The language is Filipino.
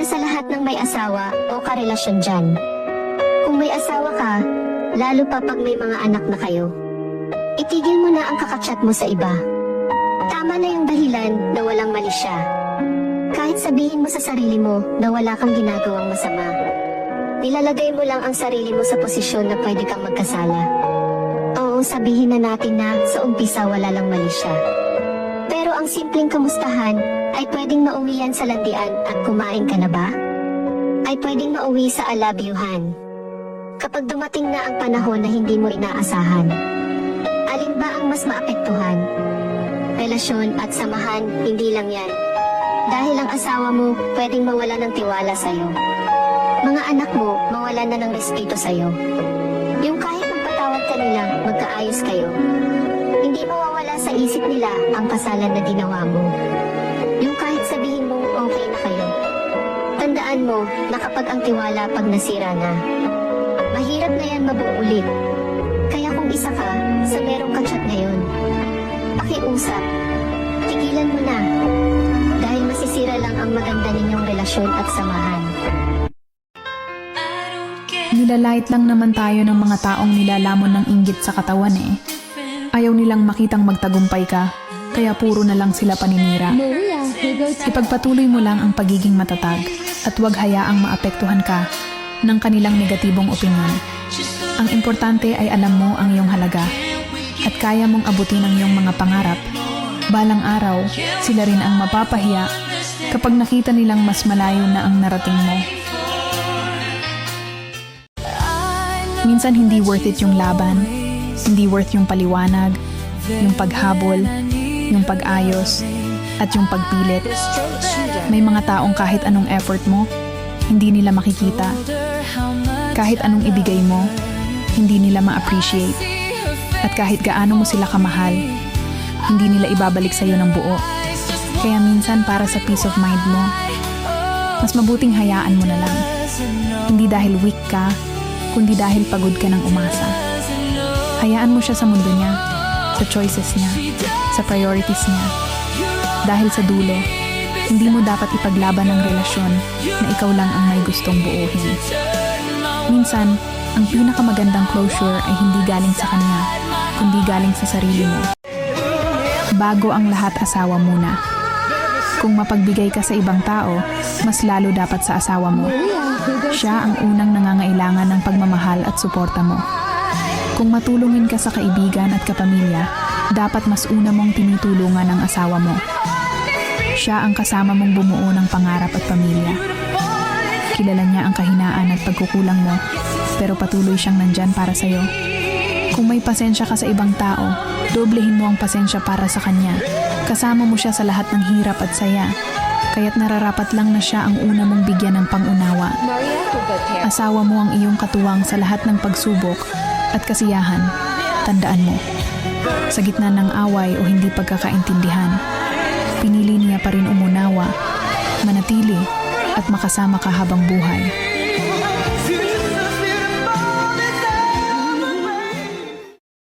para sa lahat ng may asawa o karelasyon dyan. Kung may asawa ka, lalo pa pag may mga anak na kayo, itigil mo na ang kakachat mo sa iba. Tama na yung dahilan na walang mali siya. Kahit sabihin mo sa sarili mo na wala kang ginagawang masama, nilalagay mo lang ang sarili mo sa posisyon na pwede kang magkasala. Oo, sabihin na natin na sa umpisa wala lang mali siya. Pero ang simpleng kamustahan ay pwedeng mauwi yan sa landian at kumain ka na ba? Ay pwedeng mauwi sa I love you-han. Kapag dumating na ang panahon na hindi mo inaasahan, alin ba ang mas maapektuhan? Relasyon at samahan, hindi lang yan. Dahil ang asawa mo pwedeng mawala ng tiwala sa'yo. Mga anak mo mawala na ng respeto sa'yo. Yung kahit magpatawad ka nila, magkaayos kayo, hindi mawawala sa isip nila ang kasalan na ginawa mo. Yung kahit sabihin mong okay na kayo, tandaan mo na kapag ang tiwala pag nasira na, mahirap na yan mabuo ulit. Kaya kung isa ka sa merong kachat ngayon, pakiusap, tigilan mo na. Dahil masisira lang ang maganda ninyong relasyon at samahan. Nilalait lang naman tayo ng mga taong nilalamon ng inggit sa katawan eh. Ayaw nilang makitang magtagumpay ka, kaya puro na lang sila paninira. Ipagpatuloy mo lang ang pagiging matatag at huwag hayaang maapektuhan ka ng kanilang negatibong opinyon. Ang importante ay alam mo ang iyong halaga at kaya mong abutin ang iyong mga pangarap. Balang araw, sila rin ang mapapahiya kapag nakita nilang mas malayo na ang narating mo. Minsan hindi worth it yung laban, hindi worth yung paliwanag, yung paghabol, yung pag-ayos, at yung pagpilit. May mga taong kahit anong effort mo, hindi nila makikita. Kahit anong ibigay mo, hindi nila ma-appreciate. At kahit gaano mo sila kamahal, hindi nila ibabalik sa'yo ng buo. Kaya minsan para sa peace of mind mo, mas mabuting hayaan mo na lang. Hindi dahil weak ka, kundi dahil pagod ka ng umasa. Hayaan mo siya sa mundo niya, sa choices niya, sa priorities niya. Dahil sa dulo, hindi mo dapat ipaglaban ang relasyon na ikaw lang ang may gustong buuhin. Minsan, ang pinakamagandang closure ay hindi galing sa kanya, kundi galing sa sarili mo. Bago ang lahat, asawa muna. Kung mapagbigay ka sa ibang tao, mas lalo dapat sa asawa mo. Siya ang unang nangangailangan ng pagmamahal at suporta mo. Kung matulungin ka sa kaibigan at kapamilya, dapat mas una mong tinutulungan ang asawa mo. Siya ang kasama mong bumuo ng pangarap at pamilya. Kilala niya ang kahinaan at pagkukulang mo, pero patuloy siyang nandyan para sa'yo. Kung may pasensya ka sa ibang tao, doblehin mo ang pasensya para sa kanya. Kasama mo siya sa lahat ng hirap at saya, kaya't nararapat lang na siya ang una mong bigyan ng pangunawa. Asawa mo ang iyong katuwang sa lahat ng pagsubok at kasiyahan. Tandaan mo, sa gitna ng away o hindi pagkakaintindihan, pinili niya pa rin umunawa, manatili at makasama ka habang buhay.